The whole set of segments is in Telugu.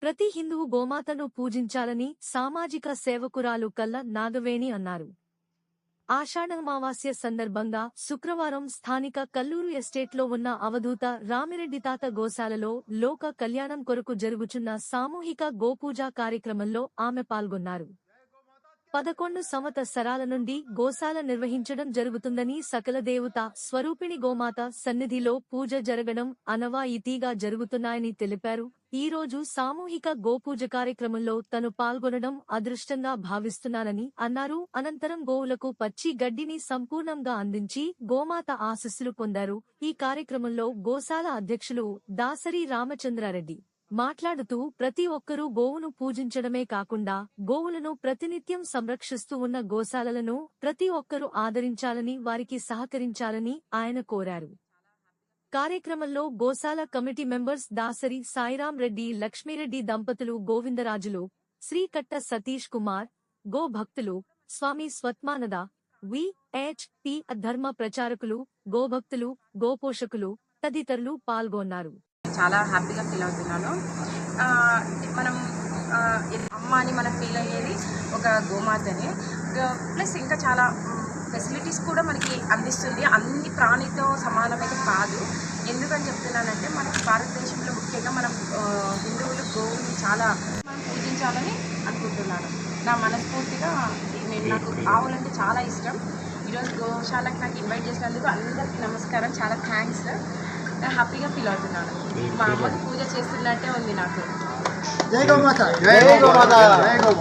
ప్రతి హిందువు గోమాతను పూజించాలని సామాజిక సేవకురాలు కల్ల నాగవేణి అన్నారు. ఆషాఢమావాస్య సందర్భంగా శుక్రవారం స్థానిక కల్లూరు ఎస్టేట్లో ఉన్న అవధూత రామిరెడ్డి తాత గోశాలలో లోక కళ్యాణం కొరకు జరుగుచున్న సామూహిక గోపూజా కార్యక్రమంలో ఆమె పాల్గొన్నారు. 11 సంవత్సరాల నుండి గోశాల నిర్వహించడం జరుగుతుందని, సకల దేవత స్వరూపిణి గోమాత సన్నిధిలో పూజ జరగడం అనవాయితీగా జరుగుతున్నాయని తెలిపారు. ఈ రోజు సామూహిక గోపూజ కార్యక్రమంలో తను పాల్గొనడం అదృష్టంగా భావిస్తున్నానని అన్నారు. అనంతరం గోవులకు పచ్చి గడ్డిని సంపూర్ణంగా అందించి గోమాత ఆశీస్సులు పొందారు. ఈ కార్యక్రమంలో గోశాల అధ్యక్షులు దాసరి రామచంద్రారెడ్డి మాట్లాడుతూ ప్రతి ఒక్కరూ గోవును పూజించడమే కాకుండా గోవులను ప్రతినిత్యం సంరక్షిస్తూ ఉన్న గోశాలలను ప్రతి ఒక్కరూ ఆదరించాలని, వారికి సహకరించాలని ఆయన కోరారు. కార్యక్రమంలో గోశాల కమిటీ మెంబర్స్ దాసరి సాయిరాం రెడ్డి, లక్ష్మీరెడ్డి దంపతులు, గోవిందరాజులు, శ్రీకట్ట సతీష్ కుమార్, గో భక్తులు, స్వామి స్వత్మానద, వి.హెచ్.పి. ధర్మ ప్రచారకులు, గోభక్తులు, గోపోషకులు తదితరులు పాల్గొన్నారు. చాలా హ్యాపీగా ఫీల్ అవుతున్నాను. మనం అమ్మ అని మనం ఫీల్ అయ్యేది ఒక గోమాతనే. ప్లస్ ఇంకా చాలా ఫెసిలిటీస్ కూడా మనకి అందిస్తుంది. అన్ని ప్రాణితో సమానమైతే కాదు. ఎందుకని చెప్తున్నానంటే మన భారతదేశంలో ముఖ్యంగా మనం హిందువులు గోవుని చాలా మనం పూజించాలని అనుకుంటున్నాను. నా మనస్ఫూర్తిగా నాకు ఆవులంటే చాలా ఇష్టం. ఈరోజు గోశాలకు నాకు ఇన్వైట్ చేసినందుకు అందరికీ నమస్కారం, చాలా థ్యాంక్స్. హ్యాపీగా ఫీల్ అవుతున్నాను. మా అమ్మకి పూజ చేస్తున్నట్టే ఉంది నాకు.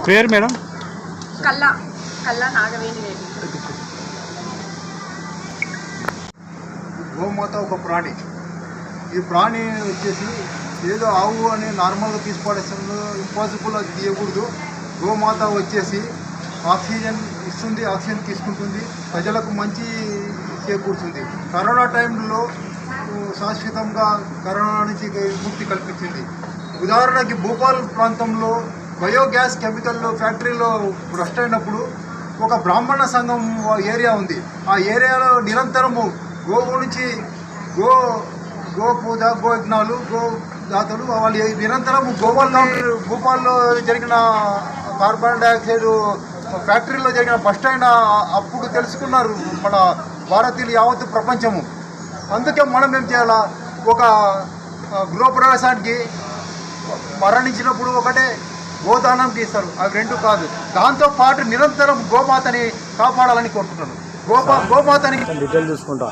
పేరు మేడం? కల్లా నాగవేణి రెడ్డి. గోమాత ఒక ప్రాణి. ఈ ప్రాణి వచ్చేసి ఏదో ఆవు అని నార్మల్గా తీసుకోవడం ఇంపాసిబుల్, అది తీయకూడదు. గోమాత వచ్చేసి ఆక్సిజన్ ఇస్తుంది, ఆక్సిజన్ తీసుకుంటుంది, ప్రజలకు మంచి చేకూరుతుంది. కరోనా టైంలో శాశ్వతంగా కరోనా నుంచి విముక్తి కల్పించింది. ఉదాహరణకి భూపాల్ ప్రాంతంలో బయోగ్యాస్ కెమికల్ ఫ్యాక్టరీలో రస్ట్ అయినప్పుడు ఒక బ్రాహ్మణ సంఘం ఏరియా ఉంది. ఆ ఏరియాలో నిరంతరము గోవు నుంచి గో పూజ, గో యజ్ఞాలు, గో దాతలు వాళ్ళు నిరంతరం భూపాల్లో జరిగిన కార్బన్ డైఆక్సైడ్ ఫ్యాక్టరీలో జరిగిన బస్ట్ అయిన అప్పుడు తెలుసుకున్నారు మన భారతీయులు, యావత్తు ప్రపంచము. అందుకే మనం ఏం చేయాలా, ఒక గృహప్రవేశానికి మరణించినప్పుడు ఒకటే గోదానంకి ఇస్తారు, అవి రెండు కాదు. దాంతోపాటు నిరంతరం గోమాతని కాపాడాలని కోరుకుంటున్నాను. గోమాతని డీటెయిల్ చూసుకుంటా.